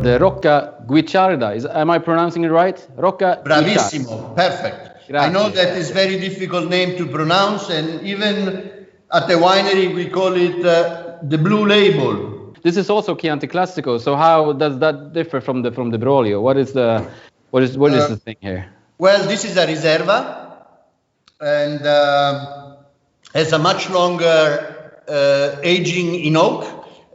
The Rocca Guicciarda. Am I pronouncing it right? Rocca Bravissimo. Guicciarda. Perfect. Grazie. I know that is very difficult name to pronounce, and even at the winery we call it the Blue Label. This is also Chianti Classico. So how does that differ from the Broglio? What is the thing here? Well, this is a Riserva, and has a much longer aging in oak.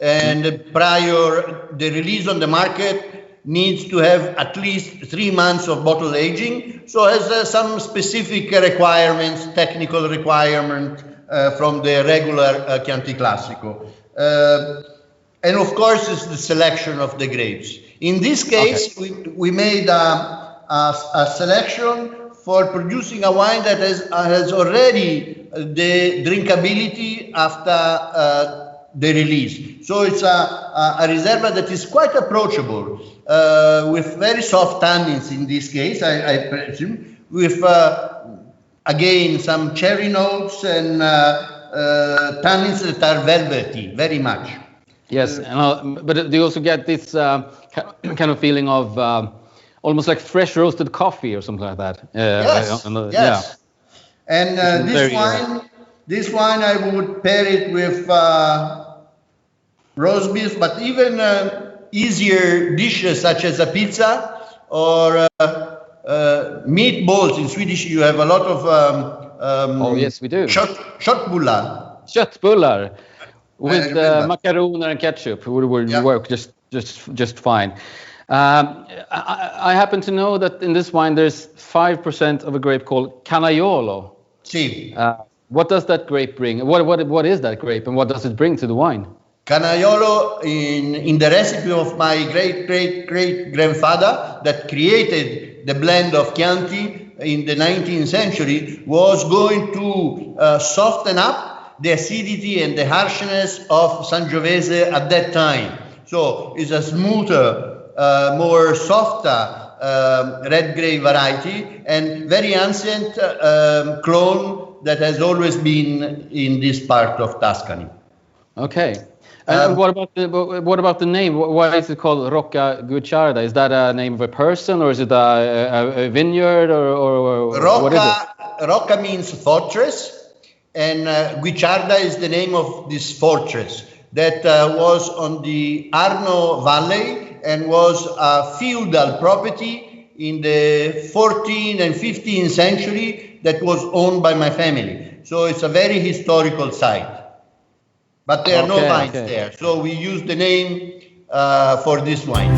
And prior the release on the market needs to have at least 3 months of bottle aging. So has some specific requirements, technical requirement from the regular Chianti Classico. And of course, it's the selection of the grapes. In this case, we made a selection for producing a wine that has already the drinkability after the release. So it's a Riserva that is quite approachable, with very soft tannins in this case, I presume, with again some cherry notes and tannins that are velvety, very much. Yes, but do you also get this kind of feeling of almost like fresh roasted coffee or something like that? Yes. Yes. Yeah. And this wine I would pair it with roast beef, but even easier dishes such as a pizza or meatballs. In Swedish, you have a lot of oh yes, we do. Köttbullar. Köttbullar with macaroner and ketchup would work just fine. I happen to know that in this wine there's 5% of a grape called Canaiolo. Si. What does that grape bring? What is that grape, and what does it bring to the wine? Canaiolo, in the recipe of my great grandfather that created the blend of Chianti in the 19th century, was going to soften up the acidity and the harshness of Sangiovese at that time. So it's a smoother, more softer red grape variety, and very ancient clone that has always been in this part of Tuscany. Okay. What about the name? Why is it called Rocca Guicciarda? Is that a name of a person, or is it a vineyard, or what is it? Rocca means fortress, and Guicciarda is the name of this fortress that was on the Arno Valley and was a feudal property in the 14th and 15th century that was owned by my family. So it's a very historical site. But there are no vines there, so we use the name for this wine.